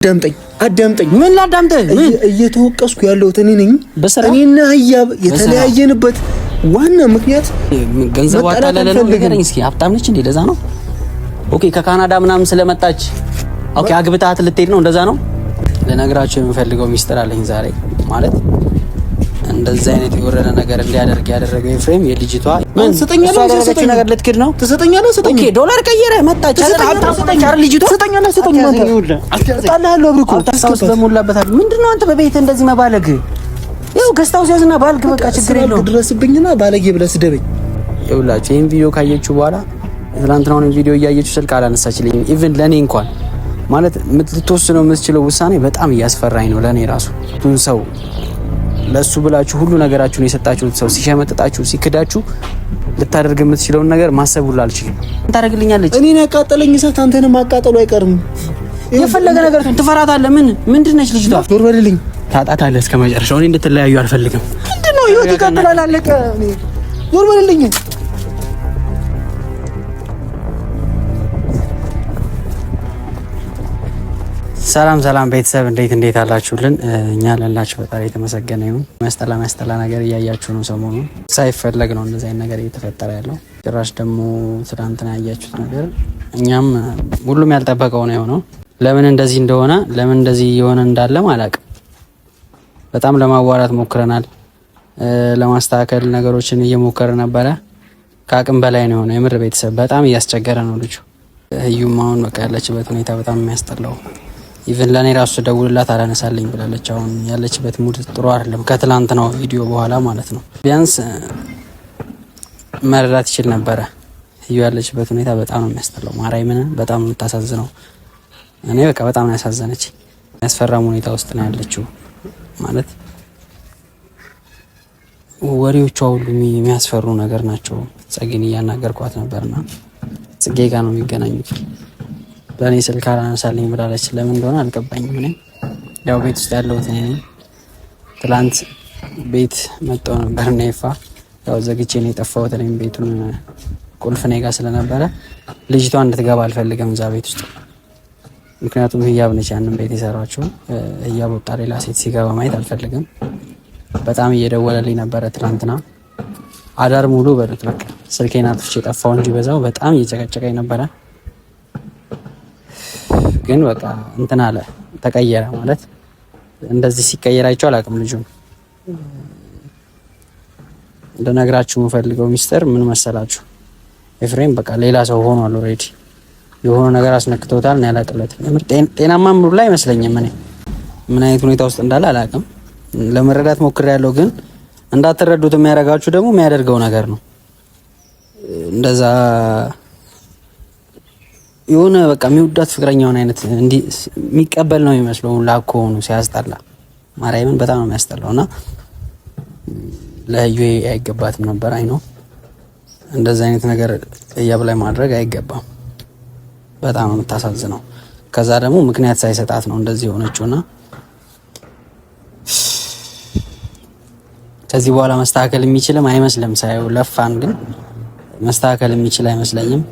አዳምጠኝ ምን ላዳምጠህ? እየተወቀስኩ ያለሁት እኔ ነኝ። እኔና ህያብ የተለያየንበት ዋና ምክንያት ገንዘብ አታለለ ነው። ንገረኝ እስኪ። ሀብታም ነች እንዴ? ለዛ ነው። ኦኬ ከካናዳ ምናምን ስለመጣች ኦኬ አግብታት ልትሄድ ነው። እንደዛ ነው። ለነገራችሁ የምፈልገው ሚስጥር አለኝ ዛሬ ማለት እንደዛ አይነት የወረደ ነገር እንዲያደርግ ያደረገው ኤፍሬም የልጅቷ ምን ሰጠኛለህ ነገር ልትክድ ነው። ትሰጠኛለህ? ሰጠኝ። ኦኬ ዶላር ቀየረ መጣች። ልጅቷ ሰጠኛለህ? አታላለው አብርኩ ታስታውስ በሞላበት አይደል? ምንድነው አንተ በቤት እንደዚህ መባለግ? ይኸው ገስታው ሲያዝና ባልግ በቃ ችግር የለውም ድረስብኝና ባለጌ ብለህ ስደበኝ። ይኸውላችሁ ይሄን ቪዲዮ ካየችሁ በኋላ ትናንትናውን ቪዲዮ እያየችሁ ስልክ አላነሳችልኝም። ኢቭን ለኔ እንኳን ማለት ልትወስነው የምትችለው ውሳኔ በጣም እያስፈራኝ ነው ለኔ ራሱ ሰው ለሱ ብላችሁ ሁሉ ነገራችሁን የሰጣችሁት ሰው ሲሸመጥጣችሁ ሲክዳችሁ ልታደርግ የምትችለውን ነገር ማሰብ ሁሉ አልችልም። ታደርግልኛለች። እኔን ያቃጠለኝ እሳት አንተንም ማቃጠሉ አይቀርም። የፈለገ ነገር ትፈራታለህ። ምንድነች ልጅቷ? ዞር በልልኝ። ታጣታለህ እስከ መጨረሻው። እኔ እንድትለያዩ አልፈልግም። ምንድነው ህይወት ይቀጥላል። አለቀ። ዞር በልልኝ። ሰላም ቤተሰብ እንዴት አላችሁልን? እኛ ለላችሁ በጣም የተመሰገነ ይሁን። መስጠላ ነገር እያያችሁ ነው። ሰሞኑን ሳይፈለግ ነው እንደዚህ አይነት ነገር እየተፈጠረ ያለው። ጭራሽ ደግሞ ትናንትና ያያችሁት ነገር እኛም ሁሉም ያልጠበቀው ነው የሆነው። ለምን እንደዚህ እንደሆነ ለምን እንደዚህ እየሆነ እንዳለም አላውቅም። በጣም ለማዋራት ሞክረናል፣ ለማስተካከል ነገሮችን እየሞከረ ነበረ። ከአቅም በላይ ነው የሆነው። የምር ቤተሰብ በጣም እያስቸገረ ነው ልጁ። ህዩም አሁን በቃ ያለችበት ሁኔታ በጣም የሚያስጠላው ኢቭን ለኔ ራሱ ደውልላት አላነሳልኝ ብላለች። አሁን ያለችበት ሙድ ጥሩ አይደለም፣ ከትላንት ነው ቪዲዮ በኋላ ማለት ነው። ቢያንስ መረዳት ይችል ነበረ። እዩ ያለችበት ሁኔታ በጣም ነው የሚያስጠላው። ማርያምን በጣም ነው የምታሳዝነው። እኔ በቃ በጣም ነው ያሳዘነች። የሚያስፈራም ሁኔታ ውስጥ ነው ያለችው። ማለት ወሬዎቿ ሁሉ የሚያስፈሩ ነገር ናቸው። ጽጌን እያናገርኳት ነበርና ጽጌ ጋር ነው የሚገናኙት። ለኔ ስልክ አላነሳልኝ ብላለች። ለምን እንደሆነ አልገባኝም። እኔ ያው ቤት ውስጥ ያለሁት እኔ ነኝ። ትላንት ቤት መጣሁ ነበር እና ያው ዘግቼ ነው የጠፋሁት። እኔም ቤቱን ቁልፍ እኔ ጋር ስለነበረ ልጅቷ እንድትገባ አልፈልግም እዛ ቤት ውስጥ። ምክንያቱም ህያብ ነች ያንን ቤት የሰራችው። ህያብ ወጣ ሌላ ሴት ሲገባ ማየት አልፈልግም። በጣም እየደወለልኝ ነበረ ትላንትና አዳር ሙሉ በሉት በቃ ስልኬን አጥፍቼ ጠፋሁ እንጂ በዛው በጣም እየጨቀጨቀኝ ነበረ። ግን በቃ እንትን አለ ተቀየረ። ማለት እንደዚህ ሲቀየር አይቼው አላውቅም። ልጁ እንደነግራችሁ የምፈልገው ሚስጥር ምን መሰላችሁ? ኤፍሬም በቃ ሌላ ሰው ሆኗል። ኦልሬዲ የሆነ ነገር አስነክቶታል ነው ያላቀለት። ጤናማ ምሩ ላይ አይመስለኝም። እኔ ምን አይነት ሁኔታ ውስጥ እንዳለ አላውቅም። ለመረዳት ሞክሬያለሁ፣ ግን እንዳትረዱት የሚያደርጋችሁ ደግሞ የሚያደርገው ነገር ነው። እንደዛ የሆነ በቃ የሚወዳት ፍቅረኛውን አይነት እንዲ የሚቀበል ነው የሚመስለው። ላኮ ሆኖ ሲያስጠላ ማርያምን በጣም ነው የሚያስጠላውና ለህዩ አይገባትም ነበር። አይ ነው እንደዛ አይነት ነገር ህያብ ላይ ማድረግ አይገባም። በጣም ነው የምታሳዝነው። ከዛ ደግሞ ምክንያት ሳይሰጣት ነው እንደዚህ የሆነችውና ከዚህ በኋላ መስተካከል የሚችልም አይመስልም። ሳይው ለፋን፣ ግን መስተካከል የሚችል አይመስለኝም።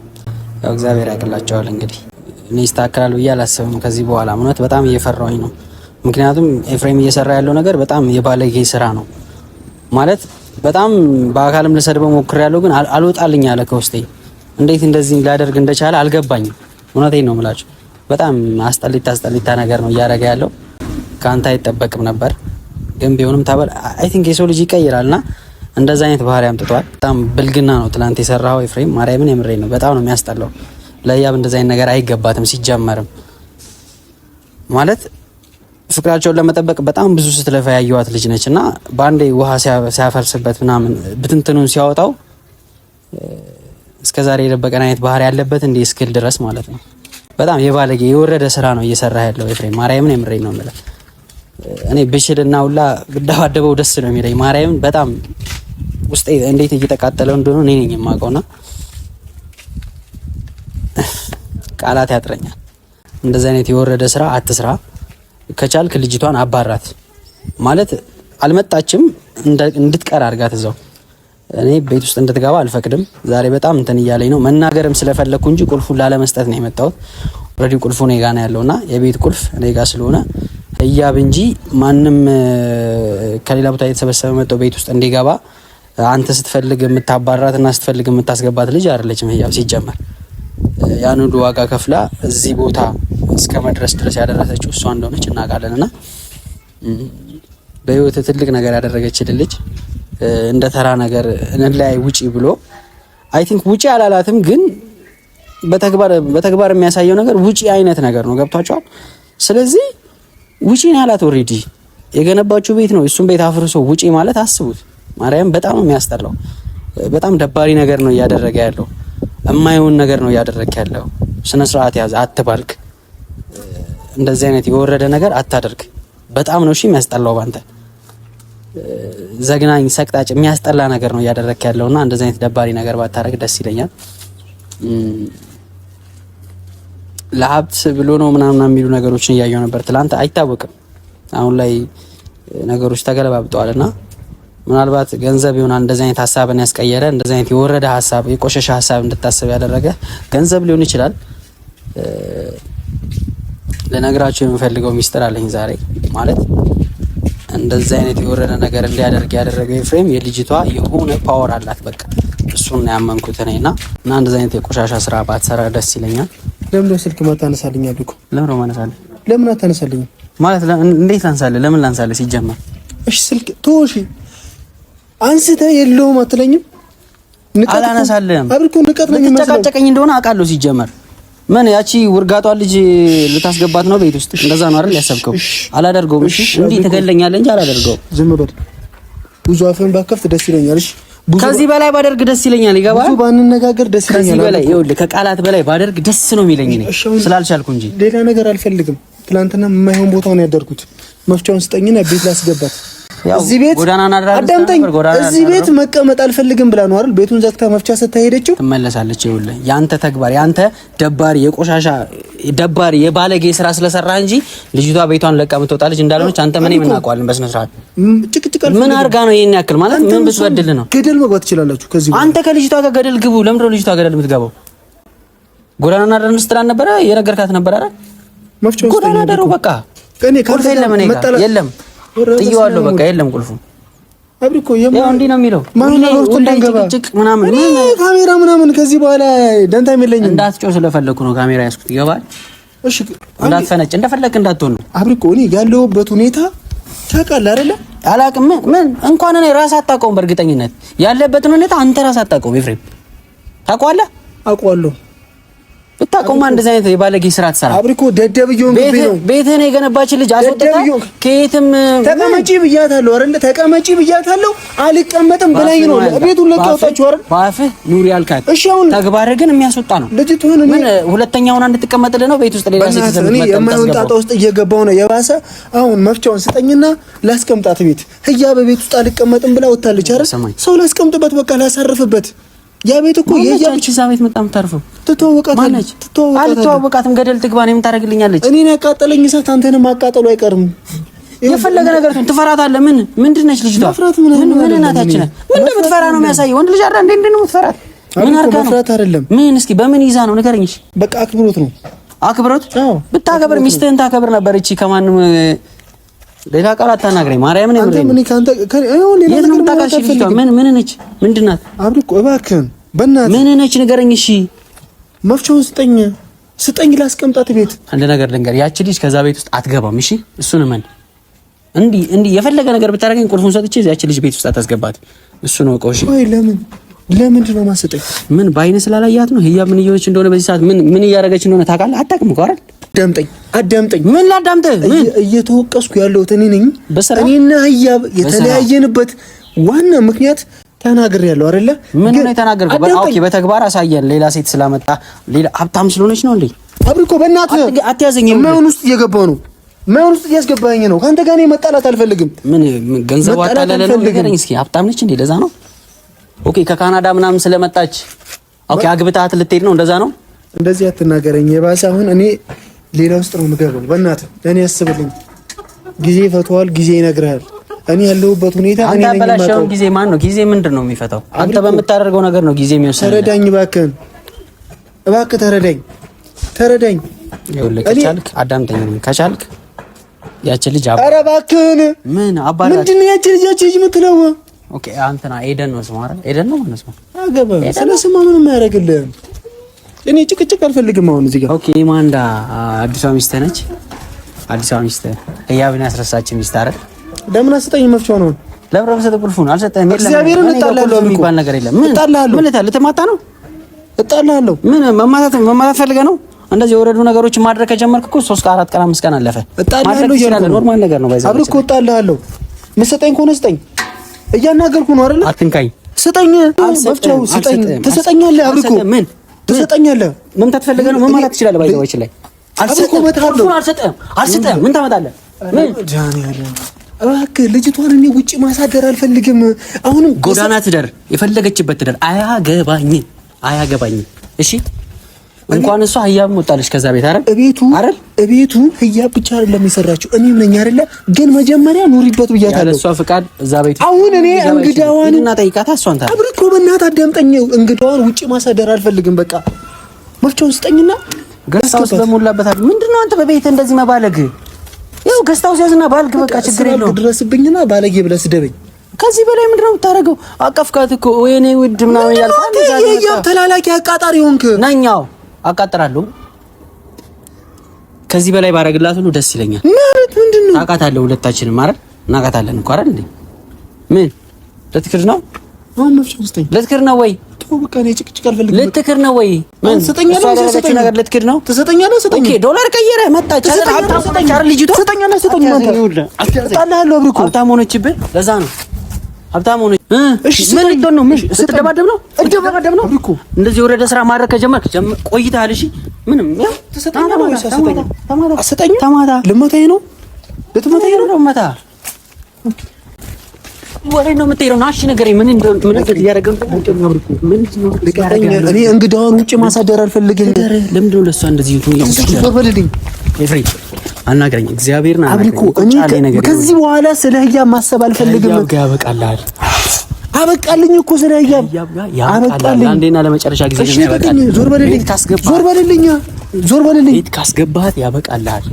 ያው እግዚአብሔር ያቅላቸዋል። እንግዲህ እኔ ይስተካከላል ብዬ አላስብም ከዚህ በኋላ። እውነት በጣም እየፈራሁኝ ነው። ምክንያቱም ኤፍሬም እየሰራ ያለው ነገር በጣም የባለጌ ስራ ነው። ማለት በጣም በአካልም ልሰድበው ሞክሬያለሁ፣ ግን አልወጣልኝ አለ ከውስጤ። እንዴት እንደዚህ ሊያደርግ እንደቻለ አልገባኝም። እውነቴን ነው የምላችሁ። በጣም አስጠሊታ ነገር ነው እያደረገ ያለው። ከአንተ አይጠበቅም ነበር፣ ግን ቢሆንም ታበል አይ ቲንክ የሰው ልጅ ይቀይራልና እንደዛ አይነት ባህሪ አምጥቷል። በጣም ብልግና ነው ትላንት የሰራው ኤፍሬም። ማርያምን የምሬን ነው። በጣም ነው የሚያስጠላው። ለህያብ እንደዛ አይነት ነገር አይገባትም ሲጀመርም። ማለት ፍቅራቸውን ለመጠበቅ በጣም ብዙ ስትለፋ ያየዋት ልጅ ነች እና በአንዴ ውሃ ሲያፈርስበት ምናምን ብትንትኑን ሲያወጣው እስከዛሬ የደበቀን አይነት ባህሪ ያለበት እንደ እስክል ድረስ ማለት ነው። በጣም የባለጌ የወረደ ስራ ነው እየሰራ ያለው ኤፍሬም። ማርያምን የምሬን ነው የምልህ። እኔ ብችልና ሁላ ብዳባደበው ደስ ነው የሚለኝ። ማርያምን በጣም ውስጤ እንዴት እየተቃጠለው እንደሆነ እኔ ነኝ የማውቀውና ቃላት ያጥረኛል። እንደዚህ አይነት የወረደ ስራ አትስራ። ከቻልክ ልጅቷን አባራት። ማለት አልመጣችም እንድትቀር አድርጋት እዛው። እኔ ቤት ውስጥ እንድትገባ አልፈቅድም። ዛሬ በጣም እንትን እያለኝ ነው። መናገርም ስለፈለኩ እንጂ ቁልፉን ላለመስጠት ነው የመጣሁት። ኦልሬዲ ቁልፉ እኔ ጋር ነው ያለውና የቤት ቁልፍ እኔ ጋር ስለሆነ ህያብ እንጂ ማንም ከሌላ ቦታ የተሰበሰበ መጥቶ ቤት ውስጥ እንዲገባ አንተ ስትፈልግ የምታባራትና ስትፈልግ የምታስገባት ልጅ አይደለችም ህያብ። ሲጀመር ያን ሁሉ ዋጋ ከፍላ እዚህ ቦታ እስከ መድረስ ድረስ ያደረሰችው እሷ እንደሆነች እናውቃለንና በህይወት ትልቅ ነገር ያደረገችልን ልጅ እንደ ተራ ነገር እንላይ ውጪ ብሎ አይ ቲንክ ውጪ አላላትም፣ ግን በተግባር የሚያሳየው ነገር ውጪ አይነት ነገር ነው። ገብቷቸዋል። ስለዚህ ውጪ ነው ያላት። ኦሬዲ የገነባችሁ ቤት ነው፣ እሱም ቤት አፍርሶ ውጪ ማለት አስቡት። ማርያም በጣም ነው የሚያስጠላው። በጣም ደባሪ ነገር ነው እያደረገ ያለው። የማይሆን ነገር ነው እያደረገ ያለው። ስነ ስርዓት ያዝ፣ አትባልክ። እንደዚህ አይነት የወረደ ነገር አታደርግ። በጣም ነው እሺ የሚያስጠላው ባንተ። ዘግናኝ፣ ሰቅጣጭ፣ የሚያስጠላ ነገር ነው እያደረገ ያለውና እንደዚህ አይነት ደባሪ ነገር ባታረግ ደስ ይለኛል። ለሀብት ብሎ ነው ምናምን የሚሉ ነገሮችን እያየሁ ነበር ትላንት። አይታወቅም፣ አሁን ላይ ነገሮች ተገለባብጠዋልና ምናልባት ገንዘብ ይሆናል እንደዚህ አይነት ሀሳብን ያስቀየረ፣ እንደዚህ አይነት የወረደ ሀሳብ፣ የቆሸሸ ሀሳብ እንድታስብ ያደረገ ገንዘብ ሊሆን ይችላል። ለነገራችሁ የምፈልገው ሚስጥር አለኝ ዛሬ። ማለት እንደዚህ አይነት የወረደ ነገር እንዲያደርግ ያደረገው ኤፍሬም የልጅቷ የሆነ ፓወር አላት። በቃ እሱን ነው ያመንኩት እኔና እንደዚህ አይነት የቆሻሻ ስራ ባትሰራ ደስ ይለኛል። ለምን ስልክ ማታነሳልኝ አልኩ። ለምን ነው ማነሳልኝ? ለምን አታነሳልኝ? ማለት እንዴት ላንሳልህ? ለምን ላንሳልህ? ሲጀመር እሺ ስልክ ቶሺ አንስተ የለውም አትለኝም? አላነሳልህም። አብርኩ ንቀት ነው የሚመስለው። ተጨቃጨቀኝ እንደሆነ አውቃለሁ። ሲጀመር ምን ያቺ ውርጋጧ ልጅ ልታስገባት ነው ቤት ውስጥ? እንደዛ ነው አይደል ያሰብከው? አላደርገውም። እሺ እንዲህ ትገለኛለህ እንጂ አላደርገውም። ዝም በል። ብዙ አፍን ባከፍት ደስ ይለኛል። እሺ ከዚህ በላይ ባደርግ ደስ ይለኛል። ይገባል? ብዙ ባንነጋገር ደስ ይለኛል። ከዚህ በላይ ይኸውልህ፣ ከቃላት በላይ ባደርግ ደስ ነው የሚለኝ እኔ ስላልቻልኩ እንጂ ሌላ ነገር አልፈልግም። ትላንትና የማይሆን ቦታው ነው ያደርኩት። መፍቻውን ስጠኝና ቤት ላስገባት። እዚህ ቤት አዳምጠኝ። እዚህ ቤት መቀመጥ አልፈልግም ብላ ነው አይደል ቤቱን ዘግታ መፍቻ ስታሄደችው ትመለሳለች። ይኸውልህ ያንተ ተግባር፣ ያንተ ደባሪ የቆሻሻ ደባሪ የባለጌ ስራ ስለሰራህ እንጂ ልጅቷ ቤቷን ለቃ የምትወጣለች እንዳልሆነች አንተ ምን እናውቀዋለን? በስነ ስርዓት ጭቅጭቅ ምን አርጋ ነው ይሄን ያክል? ማለት ምን ብትበድል ነው? ገደል መግባት ትችላላችሁ። ከዚህ አንተ ከልጅቷ ጋር ገደል ግቡ። ለምንድን ነው ልጅቷ ገደል የምትገባው? ጎዳና ዳር ስትላን ነበረ የነገርካት ነበር አይደል? መፍቻው ጎዳና ዳሩ በቃ ከኔ ቁልፍ የለም እኔ ጋር የለም ጥዬዋለሁ። በቃ የለም ቁልፉ። አብሪኮ ያው እንዲህ ነው የሚለው ጭቅጭቅ ምናምን ካሜራ ምናምን ከዚህ በኋላ ደንታ የለኝም። እንዳትጮህ ስለፈለኩ ነው ካሜራ ያዝኩት። ይገባል? እሺ እንዳትፈነጭ እንደፈለክ እንዳትሆን ነው። አብሪኮ እኔ ያለሁበት ሁኔታ ታውቃለህ አይደለ? አላውቅም። ምን እንኳን እኔ ራስ አታውቀውም። በእርግጠኝነት ያለበትን ሁኔታ አንተ ራስ አታውቀውም። ኤፍሬም ታውቀዋለህ? አውቀዋለሁ። ብታውቀውማ እንደዚህ አይነት የባለጌ ስራ ትሰራ። አብሪኮ ደደብየውን ግቢ ነው ቤትህን የገነባች ልጅ አስወጣታ ከየትም ተቀመጪ ብያታለሁ አይደል? ተቀመጪ ብያታለሁ። አልቀመጥም ብላኝ ነው ቤቱን ለቀው ወጣችሁ አይደል? ባፍህ ኑሪ ያልካት። እሺ አሁን ተግባርህ ግን የሚያስወጣ ነው። ልጅቱን ምን ሁለተኛውን እንድትቀመጥልህ ነው ቤት ውስጥ ሌላ ሴት እኔ የማይሆን ጣጣ ውስጥ እየገባው ነው የባሰ። አሁን መፍቻውን ስጠኝና ላስቀምጣት ቤት። ህያ በቤት ውስጥ አልቀመጥም ብላ ወጣለች አይደል? ሰው ላስቀምጥበት፣ በቃ ላሳርፍበት። ያ ቤት እኮ የያብቺ ቤት መጣም ታርፈው ትተዋወቃታለች። አልተዋወቃትም። ገደል ትግባ ነው የምታደርግልኛለች። እኔን ያቃጠለኝ እሳት አንተንም ማቃጠሉ አይቀርም። የፈለገ ነገር ትፈራታለህ። ምንድን ነች ልጅቷ? ምን እናታችን ምን እንደምትፈራ ነው የሚያሳየው። ወንድ ልጅ አይደል እንዴ ነው የምትፈራት? ምን አርጋ ነው? መፍራት አይደለም። ምን እስኪ በምን ይዛ ነው ንገረኝ። እሺ በቃ አክብሮት ነው። አክብሮት ብታከብር ሚስትህን ታከብር ነበር። እቺ ከማንም ሌላ ቃል አታናግረኝ። ማርያምን ነው አንተ ምን ካንተ ሌላ ነገር ታቃሽ። ምን ነች? ምንድን ናት? አብሪኮ እባክህን በእናትህ ምን ነች ንገረኝ። እሺ መፍቻውን ስጠኝ ላስቀምጣት ቤት። አንድ ነገር ልንገር፣ ያቺ ልጅ ከዛ ቤት ውስጥ አትገባም። እሺ እሱን ምን እንዲህ የፈለገ ነገር ብታደርገኝ ቁልፉን ሰጥቼ ያቺ ልጅ ቤት ውስጥ አታስገባት። እሱ ነው እኮ። እሺ ወይ ለምንድን ነው ማሰጠኝ? ምን በአይነ ስላላያት ነው? ህያ ምን እየሆነች እንደሆነ በዚህ ሰዓት ምን እያደረገች እንደሆነ ታውቃለህ? አታውቅም እኮ አይደል? አዳምጠኝ። ምን ላዳምጥህ? ምን እየተወቀስኩ ያለሁት እኔ ነኝ። እኔና ህያ የተለያየንበት ዋና ምክንያት ተናግሬያለሁ አይደለ? ምን ነው የተናገርከው? ኦኬ በተግባር አሳየን። ሌላ ሴት ስላመጣ ሌላ ሀብታም ስለሆነች ነው እንዴ? አብሪኮ በእናትህ አትያዘኝ። ማን ውስጥ እየገባው ነው? ማን ውስጥ እያስገባኝ ነው? ካንተ ጋር እኔ መጣላት አልፈልግም። ምን ገንዘብ አጣለለ ነው ንገረኝ እስኪ። ሀብታም ነች እንዴ? ለዛ ነው። ኦኬ ከካናዳ ምናምን ስለመጣች ኦኬ አግብታት ልትሄድ ነው? እንደዛ ነው። እንደዚህ አትናገረኝ። የባሰ አሁን እኔ ሌላ ውስጥ ነው የምገባው። በእናትህ ለኔ ያስብልኝ። ጊዜ ፈቷል። ጊዜ ይነግርሃል። እኔ ያለሁበት ሁኔታ እኔ ነኝ የማውቀው። ጊዜ ማን ነው? ጊዜ ምንድን ነው የሚፈታው? አንተ በምታደርገው ነገር ነው ጊዜ የሚወስነው። ተረዳኝ እባክህ ተረዳኝ። ይኸውልህ ከቻልክ አዳምጠኝ። ከቻልክ ያቺ ልጅ ኧረ እባክህን ምን አባላት ምንድን ነው ያቺ ልጅ የምትለው? ኦኬ አንተና ኤደን ነው ስሟ አይደል? ኤደን ነው ማለት ነው። አገባ ስለስማ ምንም አያደርግልህም። እኔ ጭቅጭቅ አልፈልግም አሁን እዚህ ጋር። ኦኬ ማንዳ አዲሷ ሚስት ነች። አዲሷ ሚስት ህያብን ያስረሳች ሚስት አይደል? ለምን አሰጠኝ መፍቻው ነው? ለብረ በሰጠ ቁልፉን አልሰጠህም። እግዚአብሔርን እጣላለሁ የሚባል ነገር የለም። ምን እጣላለሁ? ምን ልትማታ ነው? እጣላለሁ። ምን መማታት ፈልገህ ነው? እንደዚህ የወረዱ ነገሮችን ማድረግ ከጀመርክ እኮ 3 4 ቀን 5 ቀን አለፈ። እጣላለሁ ይላል። ኖርማል ነገር ነው። ባይዘው አብረን እኮ እጣላለሁ። መሰጠኝ ከሆነ ስጠኝ። እያናገርኩ ነው አይደል? አትንካኝ። ስጠኝ። መፍቻው ስጠኝ። ትሰጠኛለህ። አብረን እኮ ምን ትሰጠኛለህ? ምን ታትፈልገህ ነው? መማታት ትችላለህ። ባይዘው ይችላል። አልሰጠህም። አልሰጠህም። ምን ታመጣለህ? ምን ጃኒ ያለ እባክህ ልጅቷን እኔ ውጪ ማሳደር አልፈልግም። አሁንም ጎዳና ትደር፣ የፈለገችበት ትደር። አያገባኝም። እሺ እንኳን እሷ ህያብ ወጣለች ከዛ ቤት አይደል? እቤቱ ህያብ ብቻ አይደለም የሰራችው እኔም ነኝ አይደለ? ግን መጀመሪያ ኑሪበት ብያታለሁ። ያለ እሷ ፍቃድ እዛ ቤት አሁን እኔ እንግዳዋን እና ጠይቃታ እሷን ታዲያ አብረን እኮ በእናትህ አዳምጠኝ። እንግዳዋን ውጪ ማሳደር አልፈልግም። በቃ መፍቻውን ስጠኝና ገስታውስ በሞላበታል። ምንድነው አንተ በቤት እንደዚህ መባለግ? ያው ገስታውስ ያዝና ባልግ በቃ ችግር የለውም። ድረስብኝና ባለጌ ብለህ ስደበኝ። ከዚህ በላይ ምንድነው የምታደርገው? አቀፍካት እኮ ወይኔ ውድ ምናምን ያልካል። ህያብ ተላላኪ አቃጣሪ ሆንክ። ነኛው አቃጥራለሁ። ከዚህ በላይ ባረግላት ሁሉ ደስ ይለኛል። ማለት ምንድነው? ታውቃታለህ፣ ሁለታችንም አይደል? እናውቃታለን እኮ አይደል እንዴ? ምን ልትክር ነው? አሁን መፍቻው ስጠኝ። ልትክር ነው ወይ? በቃ እኔ ጭቅጭቅ አልፈልግም። ልትክር ነው ወይ? ምን ትሰጠኛለህ? ነገር ልትክር ነው? ትሰጠኛለህ? ስጠኝ። ኦኬ ዶላር ቀየረ መጣች። ትሰጠኛለህ? ልጅቷ ትሰጠኛለህ? ስጠኝ። እጣልሃለሁ። አብረን እኮ ሀብታም ሆነችብህ። ለዛ ነው ሀብታም ሆነች። እሺ ምን ልትሆን ነው? ምን ስትደባደብ ነው? እደባደብ ነው እኮ እንደዚህ ወረደ ስራ ማድረግ ከጀመርክ ቆይተሃል። እሺ ምንም ያው ትሰጠኛለህ ወይ? ተማታ ልመታኝ ነው? ልትመታኝ ነው? መታ ወሬ ነው የምትሄደው? ናሽ ነገር ምን እያደረገ ነው? እኔ እንግዳውን ውጪ ማሳደር አልፈልግም። ለምንድን ነው ለእሷ እንደዚህ ኤፍሬም አናግረኝ። እግዚአብሔርን አናግረኝ። ከዚህ በኋላ ስለ ህያብ ማሰብ አልፈልግም። ያበቃልሃል። አበቃልኝ እኮ ስለ ህያብ አበቃልኝ። አንዴና ለመጨረሻ ጊዜ ነው ያበቃልኝ። ዞር በልልኝ። ቤት ካስገባት ያበቃልሃል።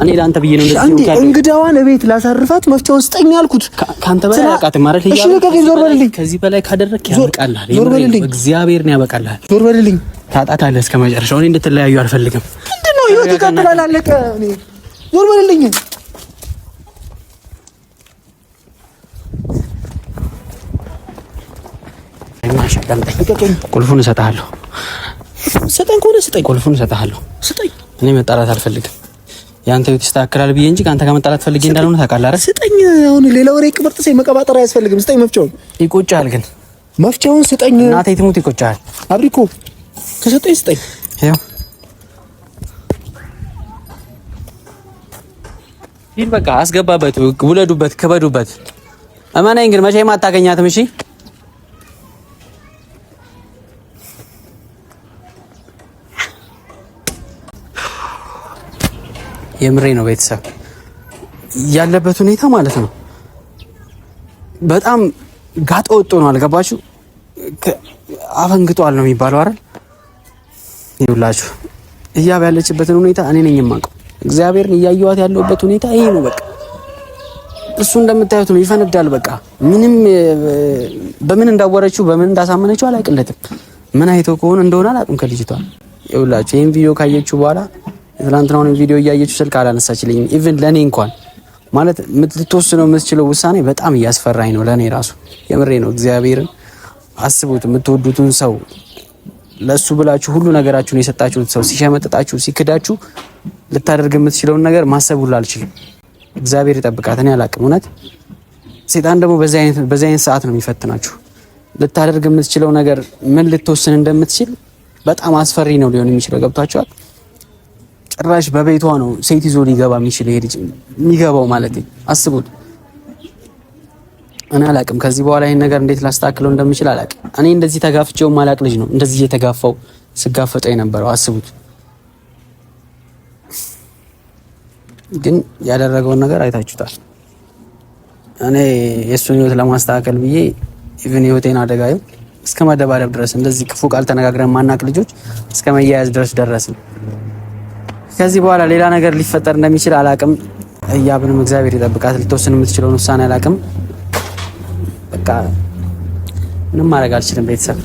እኔ ለአንተ ብዬ ነው እንደዚህ ነው። እንግዳዋን እቤት ላሳርፋት መፍቻውን ስጠኝ አልኩት። ካንተ በላይ አላውቃትም ማለት እሺ ዞር በልልኝ። ከዚህ በላይ ካደረክ ያበቃልሃል። እግዚአብሔርን ያበቃልሃል። ዞር በልልኝ። ታጣታለህ እስከ መጨረሻው። እኔ እንድትለያዩ አልፈልግም። ምንድነው ህይወት ይቀጥላል። አለቀ። እኔ ዞር በልልኝ። ቁልፉን እሰጥሃለሁ። ስጠኝ ከሆነ ስጠኝ። ቁልፉን እሰጥሃለሁ። ስጠኝ። እኔ መጣላት አልፈልግም። ያንተ ህይወት ይስተካከላል ብዬ እንጂ ካንተ ጋር መጣላት ፈልጌ እንዳልሆነ ታውቃለህ አይደል? ስጠኝ። አሁን ሌላ ወሬ ቅብርጥሴ መቀባጠር አያስፈልግም። ስጠኝ መፍቻውን። ይቆጫል ግን መፍቻውን ስጠኝ። እናቴ ትሙት ይቆጫል። አብሪኮ ከሰጠኝ ስጠኝ። ያው ይል በቃ አስገባበት፣ ውለዱበት፣ ክበዱበት። እመነኝ ግን መቼም አታገኛትም። እሺ የምሬ ነው። ቤተሰብ ያለበት ሁኔታ ማለት ነው በጣም ጋጠ ወጥ ነው። አልገባችሁ? አፈንግጧል ነው የሚባለው አይደል? ይውላችሁ ህያብ ያለችበትን ሁኔታ እኔ ነኝ የማውቀው። እግዚአብሔርን እያየኋት ያለበት ሁኔታ ይሄ ነው። በቃ እሱ እንደምታዩት ነው፣ ይፈነዳል። በቃ ምንም በምን እንዳወረችው በምን እንዳሳመነችው አላውቅለትም። ምን አይቶ ከሆነ እንደሆነ አላውቅም ከልጅቷ። ይውላችሁ ይሄን ቪዲዮ ካየችሁ በኋላ ትናንትናውን ቪዲዮ እያየችሁ ስልክ አላነሳችልኝም። ኢቭን ለኔ እንኳን ማለት ልትወስነው የምትችለው ውሳኔ በጣም እያስፈራኝ ነው ለኔ ራሱ። የምሬ ነው። እግዚአብሔርን አስቡት። የምትወዱትን ሰው ለሱ ብላችሁ ሁሉ ነገራችሁን የሰጣችሁት ሰው ሲሸመጥጣችሁ፣ ሲክዳችሁ ልታደርግ የምትችለውን ነገር ማሰብ ሁሉ አልችልም። እግዚአብሔር ይጠብቃት። እኔ አላቅም። እውነት ሴጣን ደግሞ በዚህ አይነት ሰዓት ነው የሚፈትናችሁ። ልታደርግ የምትችለው ነገር ምን ልትወስን እንደምትችል በጣም አስፈሪ ነው ሊሆን የሚችለው። ገብቷችኋል? ጭራሽ በቤቷ ነው ሴት ይዞ ሊገባ የሚችል ይሄ ልጅ የሚገባው ማለት ነው። አስቡት። እኔ አላቅም ከዚህ በኋላ ይሄን ነገር እንዴት ላስተካክለው እንደምችል አላቅም። እኔ እንደዚህ ተጋፍቼው ማላቅ ልጅ ነው እንደዚህ እየተጋፋው ስጋፈጠው የነበረው። አስቡት። ግን ያደረገውን ነገር አይታችሁታል። እኔ የእሱን ህይወት ለማስተካከል ብዬ ኢቭን ህይወቴን አደጋዩ እስከ መደባደብ ድረስ እንደዚህ ክፉ ቃል ተነጋግረን ማናቅ ልጆች እስከ መያያዝ ድረስ ደረስን። ከዚህ በኋላ ሌላ ነገር ሊፈጠር እንደሚችል አላቅም። ህያብንም እግዚአብሔር ይጠብቃት። ልትወስን የምትችለውን ውሳኔ አላቅም። በቃ ምንም ማድረግ አልችልም ቤተሰብ